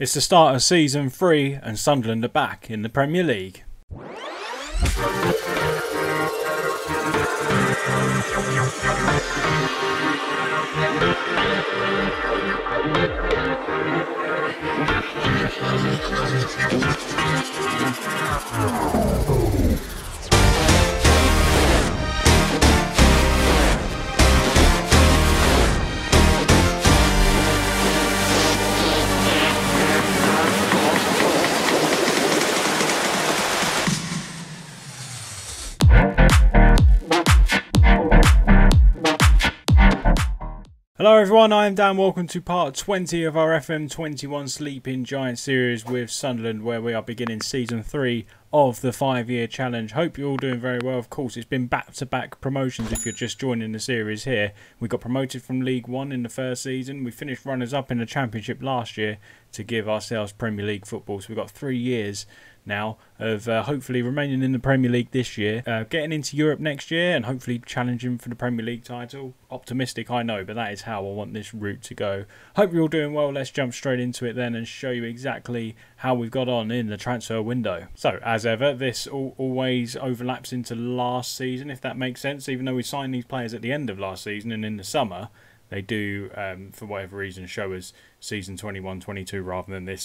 It's the start of season 3 and Sunderland are back in the Premier League. Hello everyone, I am Dan. Welcome to part 20 of our FM21 Sleeping Giant series with Sunderland, where we are beginning season 3 of the 5-year challenge. Hope you're all doing very well. Of course, it's been back-to-back promotions if you're just joining the series here. We got promoted from League 1 in the first season. We finished runners-up in the Championship last year to give ourselves Premier League football. So we've got 3 years now of hopefully remaining in the Premier League this year, getting into Europe next year and hopefully challenging for the Premier League title. Optimistic, I know, but that is how I want this route to go. Hope you're all doing well. Let's jump straight into it then and show you exactly how we've got on in the transfer window. So as ever, this always overlaps into last season, if that makes sense. Even though we signed these players at the end of last season and in the summer, they do, for whatever reason, show us season 21-22 rather than this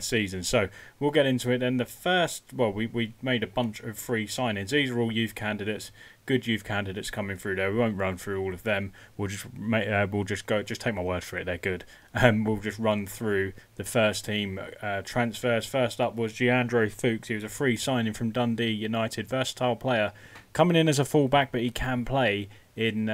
season. So we'll get into it then. The first, well, we made a bunch of free signings. These are all youth candidates, good youth candidates coming through there. We won't run through all of them. We'll just take my word for it. They're good. We'll just run through the first team transfers. First up was Leandro Fuchs. He was a free signing from Dundee United, versatile player, coming in as a fullback, but he can play in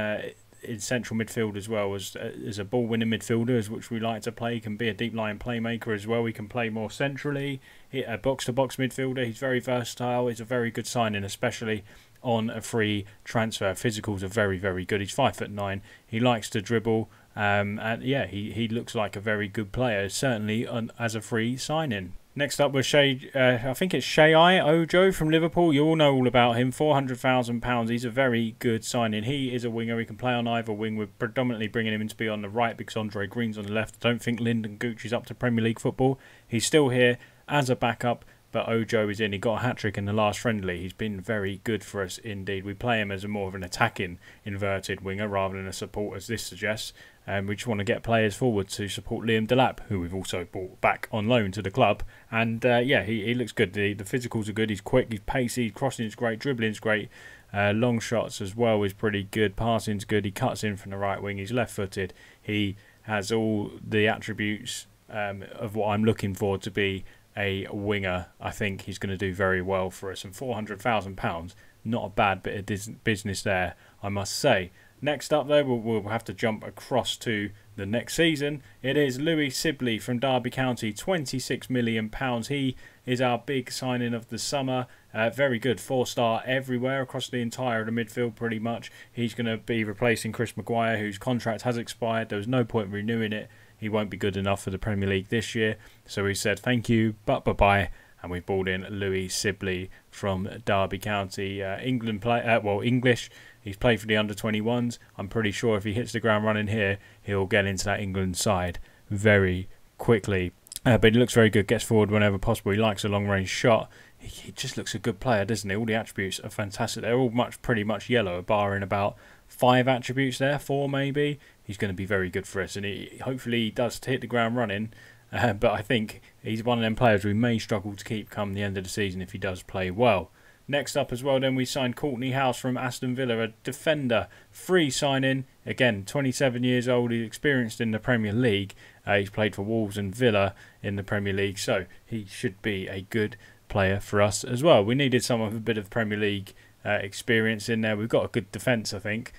central midfield as well as a ball-winning midfielder, which we like to play. He can be a deep-lying playmaker as well. He can play more centrally, a box-to-box midfielder. He's very versatile. He's a very good signing, especially on a free transfer. Physicals are very, very good. He's 5'9". He likes to dribble, and yeah, he looks like a very good player, certainly as a free signing. Next up was I think it's Shai Ojo from Liverpool. You all know all about him. £400,000. He's a very good signing. He is a winger. He can play on either wing. We're predominantly bringing him in to be on the right because Andre Green's on the left. I don't think Lyndon Gooch is up to Premier League football. He's still here as a backup, but Ojo is in. He got a hat-trick in the last friendly. He's been very good for us indeed. We play him as more of an attacking inverted winger rather than a support, as this suggests. And we just want to get players forward to support Liam Delap, who we've also brought back on loan to the club. And yeah, he looks good. The physicals are good. He's quick. He's pacey. Crossing is great. Dribbling is great. Long shots as well is pretty good. Passing's good. He cuts in from the right wing. He's left-footed. He has all the attributes of what I'm looking for to be a winger. I think he's going to do very well for us. And £400,000, not a bad bit of business there, I must say. Next up, though, we'll have to jump across to the next season. It is Louis Sibley from Derby County, £26 million. He is our big signing of the summer. Very good, 4-star everywhere across the entire of the midfield, pretty much. He's going to be replacing Chris Maguire, whose contract has expired. There was no point renewing it. He won't be good enough for the Premier League this year. So we said thank you, but bye-bye. And we've brought in Louis Sibley from Derby County. English. He's played for the under-21s. I'm pretty sure if he hits the ground running here, he'll get into that England side very quickly. But he looks very good, gets forward whenever possible. He likes a long-range shot. He just looks a good player, doesn't he? All the attributes are fantastic. They're all pretty much yellow, barring about 5 attributes there, 4 maybe. He's going to be very good for us, and hopefully he does hit the ground running. But I think he's one of them players we may struggle to keep come the end of the season if he does play well. Next up as well, then we signed Courtney House from Aston Villa, a defender, free signing. Again, 27 years old. He's experienced in the Premier League. He's played for Wolves and Villa in the Premier League, so he should be a good player for us as well. We needed someone with a bit of Premier League experience in there. We've got a good defence, I think.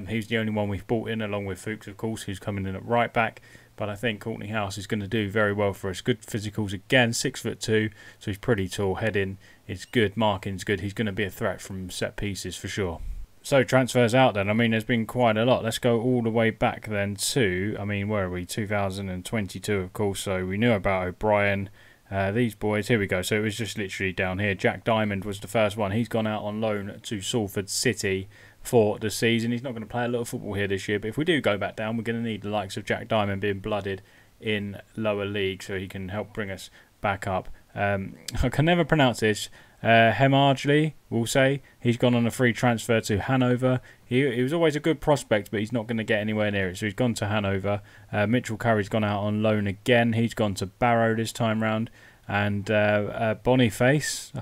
He's the only one we've brought in, along with Fuchs, of course, who's coming in at right back. But I think Courtney House is going to do very well for us. Good physicals again, 6'2", so he's pretty tall. Heading is good, marking's good. He's going to be a threat from set pieces for sure. So transfers out then. I mean, there's been quite a lot. Let's go all the way back then to, I mean, where are we? 2022, of course. So we knew about O'Brien. These boys, here we go. So it was just literally down here. Jack Diamond was the first one. He's gone out on loan to Salford City for the season. He's not going to play a lot of football here this year, but if we do go back down, we're going to need the likes of Jack Diamond being blooded in lower league, so he can help bring us back up. I can never pronounce this. Hemarjli, we'll say. He's gone on a free transfer to Hanover. He was always a good prospect, but he's not going to get anywhere near it. So he's gone to Hanover. Mitchell Curry's gone out on loan again. He's gone to Barrow this time round. And Boniface,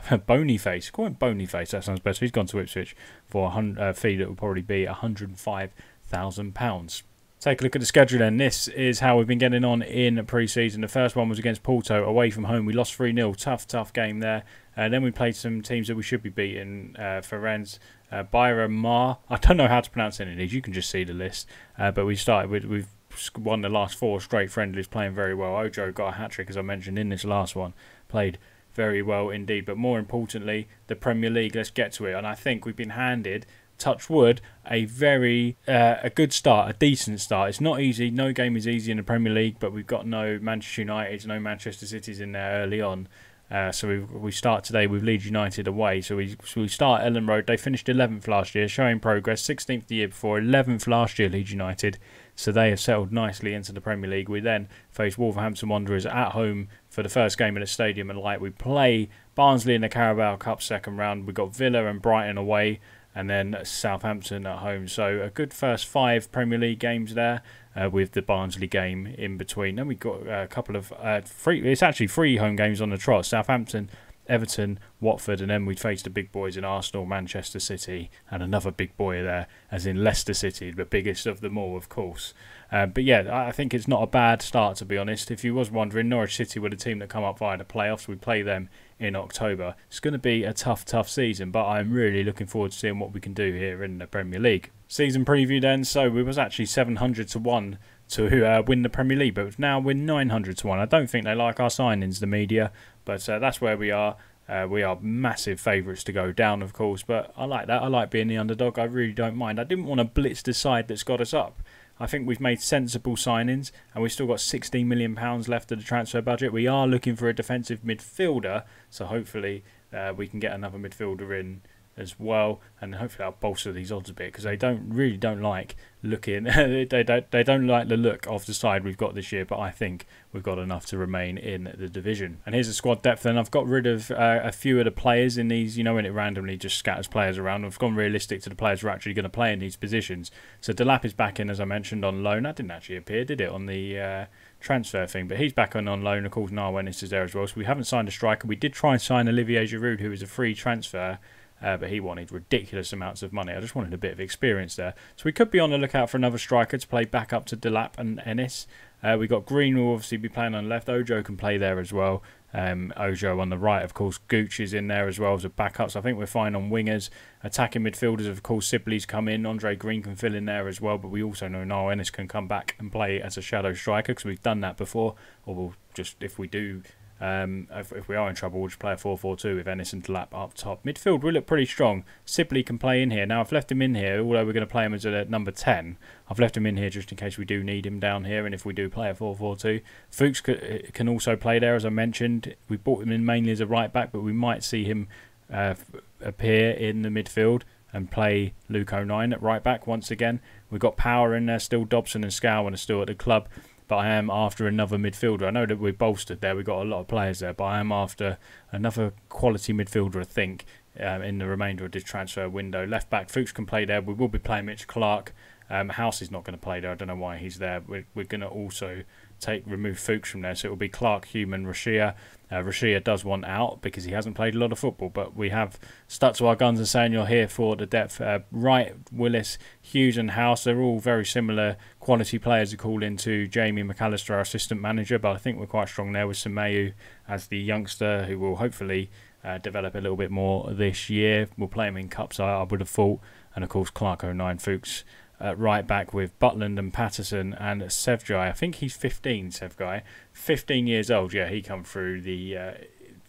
call him Boniface, that sounds better. He's gone to Ipswich for a fee that will probably be £105,000. Take a look at the schedule then. This is how we've been getting on in pre-season. The first one was against Porto, away from home. We lost 3-0. Tough game there. Then we played some teams that we should be beating. Ferenc, Byra Mar. I don't know how to pronounce any of these. You can just see the list. But we've won the last 4 straight friendlies, playing very well. Ojo got a hat-trick, as I mentioned, in this last one. Played very well indeed. But more importantly, the Premier League. Let's get to it. And I think we've been handed, touch wood, a good start, a decent start. It's not easy. No game is easy in the Premier League, but we've got no Manchester United, no Manchester Cities in there early on. So we start today with Leeds United away. So we start Ellen Road. They finished 11th last year, showing progress. 16th the year before, 11th last year, Leeds United. So they have settled nicely into the Premier League. We then face Wolverhampton Wanderers at home for the first game at the Stadium and Light. We play Barnsley in the Carabao Cup second round. We've got Villa and Brighton away, and then Southampton at home. So a good first 5 Premier League games there, with the Barnsley game in between. Then we've got a couple of it's actually 3 home games on the trot. Southampton, Everton, Watford, and then we'd face the big boys in Arsenal, Manchester City, and another big boy there, as in Leicester City, the biggest of them all, of course. But yeah, I think it's not a bad start, to be honest. If you was wondering, Norwich City were the team that come up via the playoffs. We play them in October. It's going to be a tough season, but I'm really looking forward to seeing what we can do here in the Premier League. Season preview then. So we was actually 700 to 1 to win the Premier League, but now we're 900 to 1. I don't think they like our signings, the media, but that's where we are. We are massive favourites to go down, of course, but I like that. I like being the underdog. I really don't mind. I didn't want to blitz the side that's got us up. I think we've made sensible signings, and we've still got £16 million left of the transfer budget. We are looking for a defensive midfielder, so hopefully we can get another midfielder in as well, and hopefully I'll bolster these odds a bit, because they really don't like looking they don't like the look of the side we've got this year, but I think we've got enough to remain in the division. And here's the squad depth, and I've got rid of a few of the players in these, you know, when it randomly just scatters players around. I've gone realistic to the players who are actually going to play in these positions. So Delap is back in, as I mentioned, on loan. That didn't actually appear, did it, on the transfer thing, but he's back on loan. Of course, Narwenis is there as well, so we haven't signed a striker. We did try and sign Olivier Giroud, who is a free transfer, but he wanted ridiculous amounts of money. I just wanted a bit of experience there. So we could be on the lookout for another striker to play back up to Delap and Ennis. We got Green, who will obviously be playing on the left. Ojo can play there as well. Ojo on the right, of course. Gooch is in there as well as a backup. So I think we're fine on wingers. Attacking midfielders, of course, Sibley's come in. Andre Green can fill in there as well. But we also know Niall Ennis can come back and play as a shadow striker, because we've done that before. Or we'll just, if we do... if we are in trouble, we'll just play a 4-4-2 with Ennis and Delap up top. Midfield, we look pretty strong. Sibley can play in here. Now, I've left him in here, although we're going to play him as a number 10. I've left him in here just in case we do need him down here, and if we do play a 4-4-2. Fuchs can also play there, as I mentioned. We brought him in mainly as a right-back, but we might see him appear in the midfield and play Luke O'Nien at right-back once again. We've got Power in there still. Dobson and Scowen are still at the club. But I am after another midfielder. I know that we're bolstered there. We've got a lot of players there. But I am after another quality midfielder, I think, in the remainder of this transfer window. Left back, Fuchs can play there. We will be playing Mitch Clark. House is not going to play there. I don't know why he's there. We're going to also remove Fuchs from there. So it will be Clark, Human, Rashia. Rashia does want out because he hasn't played a lot of football. But we have stuck to our guns and saying you're here for the depth. Wright, Willis, Hughes and House, they're all very similar quality players to call into Jamie McAllister, our assistant manager. But I think we're quite strong there with Semeyu as the youngster, who will hopefully develop a little bit more this year. We'll play him in cups, I would have thought. And of course, Clark, O'Nien, Fuchs. Right back with Butland and Patterson and Sevgai. I think he's 15, Sevgai. 15 years old. Yeah, he come through the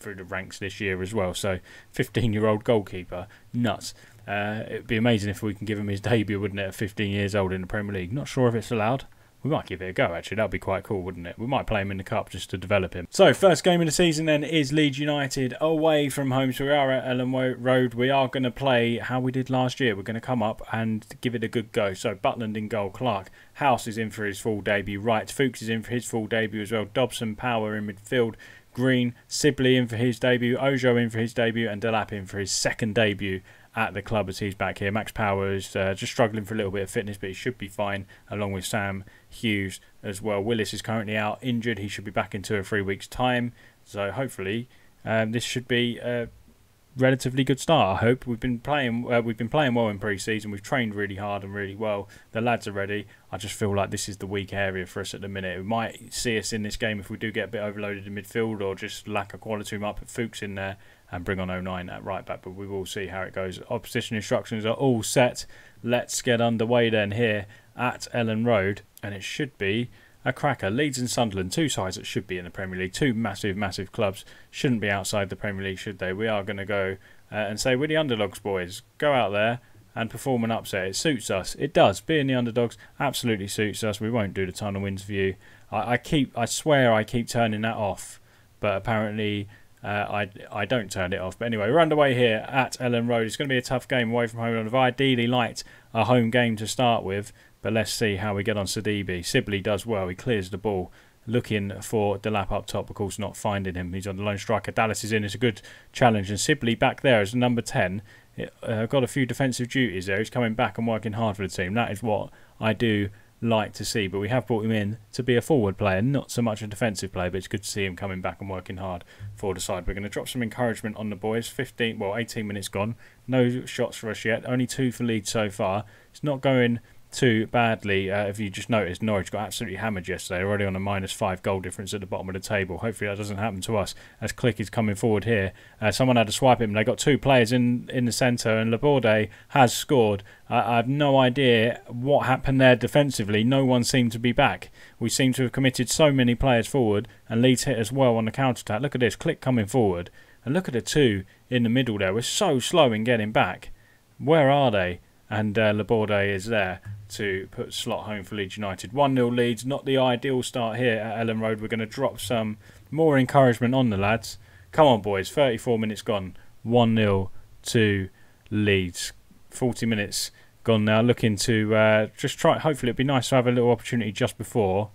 ranks this year as well. So 15-year-old goalkeeper. Nuts. It'd be amazing if we can give him his debut, wouldn't it, at 15 years old in the Premier League. Not sure if it's allowed, We might give it a go, actually. That would be quite cool, wouldn't it? We might play him in the Cup just to develop him. So, first game of the season then is Leeds United away from home. So we are at Ellen Road. We are going to play how we did last year. We're going to come up and give it a good go. So, Butland in goal. Clark. House is in for his full debut. Wright. Fuchs is in for his full debut as well. Dobson, Power in midfield. Green. Sibley in for his debut. Ojo in for his debut. And Delap in for his second debut at the club as he's back here. Max Power is just struggling for a little bit of fitness, but he should be fine, along with Sam Hughes as well. Willis is currently out injured. He should be back in 2 or 3 weeks' time. So hopefully this should be a relatively good start. I hope we've been playing well in pre-season. We've trained really hard and really well. The lads are ready. I just feel like this is the weak area for us at the minute. We might see us in this game if we do get a bit overloaded in midfield or just lack of quality. We might put Fuchs in there and bring on 09 at right back, but we will see how it goes. Opposition instructions are all set. Let's get underway then here at Ellen Road, and it should be a cracker. Leeds and Sunderland, 2 sides that should be in the Premier League, 2 massive clubs, shouldn't be outside the Premier League, should they? We are going to go and say we're the underdogs, boys. Go out there and perform an upset. It suits us. It does. Being the underdogs absolutely suits us. We won't do the tunnel wins view. I swear I keep turning that off, but apparently I don't turn it off. But anyway, we're underway here at Ellen Road. It's going to be a tough game away from home. I've ideally liked a home game to start with, but let's see how we get on Sidibe. Sibley does well. He clears the ball. Looking for Delap up top, of course, not finding him. He's on the lone striker. Dallas is in. It's a good challenge. And Sibley back there as number 10. Got a few defensive duties there. He's coming back and working hard for the team. That is what I do like to see, but we have brought him in to be a forward player, not so much a defensive player, but it's good to see him coming back and working hard for the side. We're going to drop some encouragement on the boys. 18 minutes gone, no shots for us yet, only 2 for Leeds so far. It's not going too badly. If you just noticed, Norwich got absolutely hammered yesterday, already on a -5 goal difference at the bottom of the table. Hopefully that doesn't happen to us as Click is coming forward here. Someone had to swipe him. They got 2 players in the centre, and Laborde has scored. I have no idea what happened there defensively. No one seemed to be back. We seem to have committed so many players forward, and Leeds hit as well on the counter-attack. Look at this, Click coming forward, and look at the 2 in the middle there. We're so slow in getting back. Where are they? And Laborde is there to put slot home for Leeds United. 1-0 Leeds, not the ideal start here at Ellen Road. We're going to drop some more encouragement on the lads. Come on, boys, 34 minutes gone. 1-0 to Leeds. 40 minutes gone now. Looking to just try, hopefully it'd be nice to have a little opportunity just before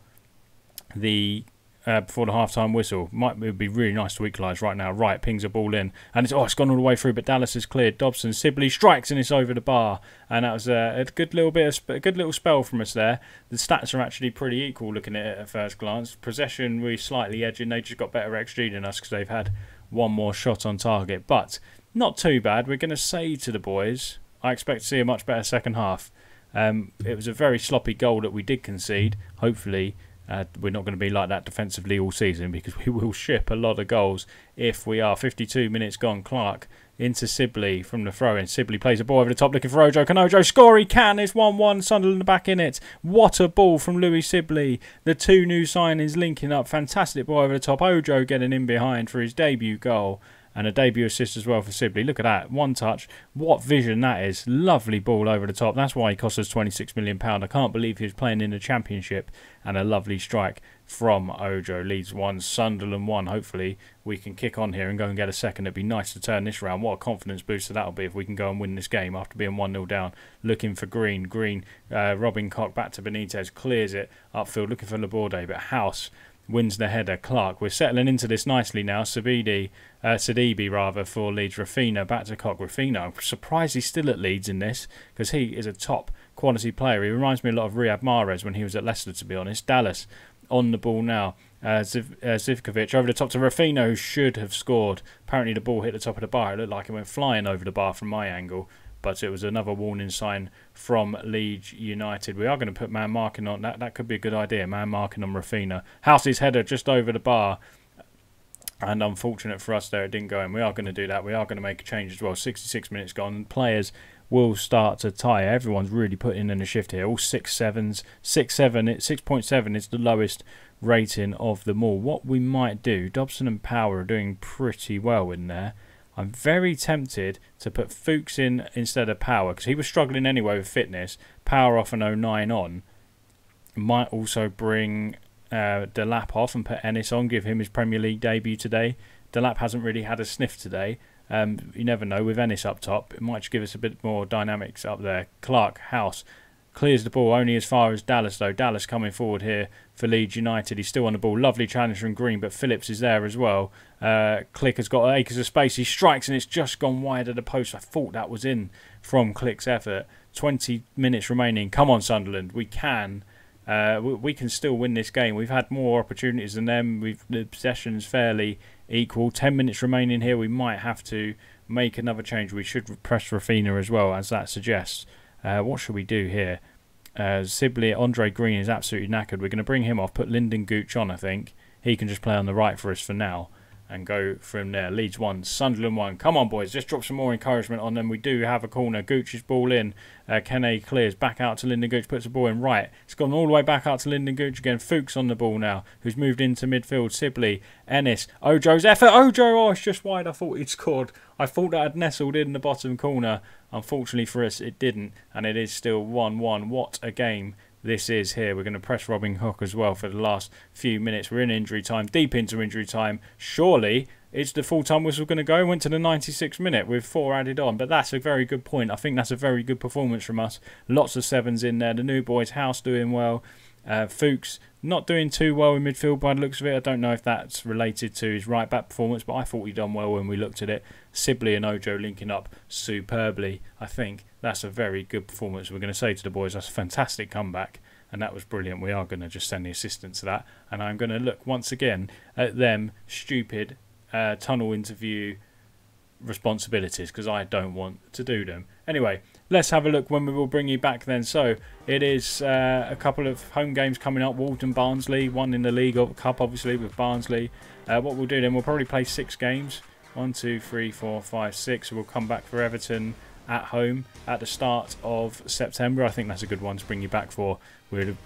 the half-time whistle. It would be really nice to equalise right now. Right, pings a ball in, and it's gone all the way through, but Dallas has cleared. Dobson, Sibley strikes, and it's over the bar, and that was a good little spell from us there. The stats are actually pretty equal looking at it at first glance. Possession, we're slightly edging. They just got better XG than us because they've had 1 more shot on target, but not too bad. We're going to say to the boys, I expect to see a much better second half. It was a very sloppy goal that we did concede. Hopefully we're not going to be like that defensively all season, because we will ship a lot of goals if we are. 52 minutes gone. Clark into Sibley from the throw-in. Sibley plays a ball over the top looking for Ojo. Can Ojo score? He can. It's 1-1. Sunderland back in it. What a ball from Louis Sibley. The 2 new signings linking up. Fantastic ball over the top. Ojo getting in behind for his debut goal. And a debut assist as well for Sibley. Look at that. 1 touch. What vision that is. Lovely ball over the top. That's why he cost us £26 million. I can't believe he was playing in the Championship. And a lovely strike from Ojo. Leeds 1, Sunderland 1. Hopefully we can kick on here and go and get a second. It'd be nice to turn this round. What a confidence booster that'll be if we can go and win this game after being 1-0 down. Looking for Green. Robin Koch back to Benitez. Clears it upfield. Looking for Laborde. But House wins the header. Clark. We're settling into this nicely now. Sidibe for Leeds. Rafina back to Koch. Rafina, I'm surprised he's still at Leeds in this, because he is a top quality player. He reminds me a lot of Riyad Mahrez when he was at Leicester, to be honest. Dallas on the ball now. Zivkovic over the top to Rafina, who should have scored. Apparently the ball hit the top of the bar. It looked like it went flying over the bar from my angle, but it was another warning sign from Leeds United. We are going to put man marking on. That could be a good idea, man marking on Rafina. House's header just over the bar, and unfortunate for us there, it didn't go in. We are going to do that. We are going to make a change as well. 66 minutes gone, and players will start to tire. Everyone's really putting in a shift here. All 6.7s. 6.7 is the lowest rating of them all. What we might do, Dobson and Power are doing pretty well in there. I'm very tempted to put Fuchs in instead of Power, because he was struggling anyway with fitness. Power off an 09 on. Might also bring Delap off and put Ennis on, give him his Premier League debut today. Delap hasn't really had a sniff today. You never know, with Ennis up top, it might just give us a bit more dynamics up there. Clark, House, clears the ball only as far as Dallas though. Dallas coming forward here for Leeds United. He's still on the ball. Lovely challenge from Green, but Phillips is there as well. Click has got acres of space. He strikes and it's just gone wide of the post. I thought that was in from Click's effort. 20 minutes remaining. Come on, Sunderland. We can. We can still win this game. We've had more opportunities than them. The possession's fairly equal. 10 minutes remaining here. We might have to make another change. We should press Rafinha as well, as that suggests. What should we do here? Sibley, Andre Green is absolutely knackered. We're going to bring him off, put Lyndon Gooch on, I think. He can just play on the right for us for now and go from there. Leeds 1, Sunderland 1. Come on, boys. Just drop some more encouragement on them. We do have a corner. Gooch's ball in. Kene clears back out to Lyndon Gooch. Puts the ball in right. It's gone all the way back out to Lyndon Gooch again. Fuchs on the ball now, who's moved into midfield. Sibley, Ennis, Ojo's effort. Ojo, oh, it's just wide. I thought he'd scored. I thought that had nestled in the bottom corner. Unfortunately for us, it didn't. And it is still 1-1. What a game this is here. We're going to press Robin Hook as well for the last few minutes. We're in injury time, deep into injury time. Surely it's the full-time whistle going to go. Went to the 96th minute with 4 added on, but that's a very good point. I think that's a very good performance from us. Lots of 7s in there. The new boys, House doing well. Fuchs not doing too well in midfield by the looks of it. I don't know if that's related to his right back performance, but I thought he'd done well when we looked at it. Sibley and Ojo linking up superbly. I think that's a very good performance. We're going to say to the boys, that's a fantastic comeback, and that was brilliant. We are going to just send the assistant to that, and I'm going to look once again at them stupid tunnel interview responsibilities, because I don't want to do them. Anyway, let's have a look when we will bring you back then. So it is a couple of home games coming up. Walton, Barnsley, one in the League Cup obviously with Barnsley. What we'll do then, we'll probably play 6 games. 1, 2, 3, 4, 5, 6. We'll come back for Everton at home at the start of September. I think that's a good one to bring you back for. We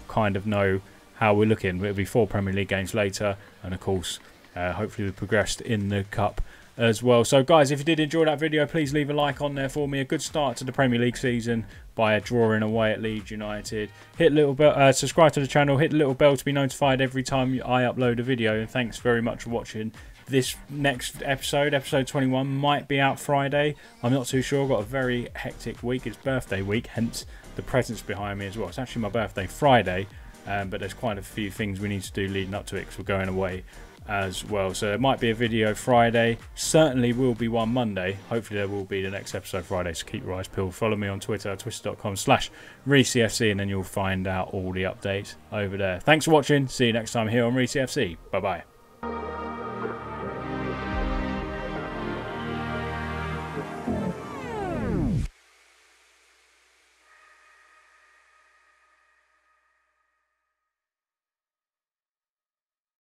kind of know how we're looking. It'll be 4 Premier League games later, and of course hopefully we've progressed in the Cup as well. So guys, if you did enjoy that video, please leave a like on there for me. A good start to the Premier League season by drawing away at Leeds United. Hit little bell, subscribe to the channel, hit the little bell to be notified every time I upload a video, and thanks very much for watching. This next episode, episode 21, might be out Friday. I'm not too sure. I've got a very hectic week. It's birthday week, hence the presents behind me as well. It's actually my birthday Friday, but there's quite a few things we need to do leading up to it because we're going away as well. So there might be a video Friday. Certainly will be one Monday. Hopefully there will be the next episode Friday. So keep your eyes peeled. Follow me on Twitter, twitter.com/ReesyFC, and then you'll find out all the updates over there. Thanks for watching. See you next time here on Reesy FC. Bye bye.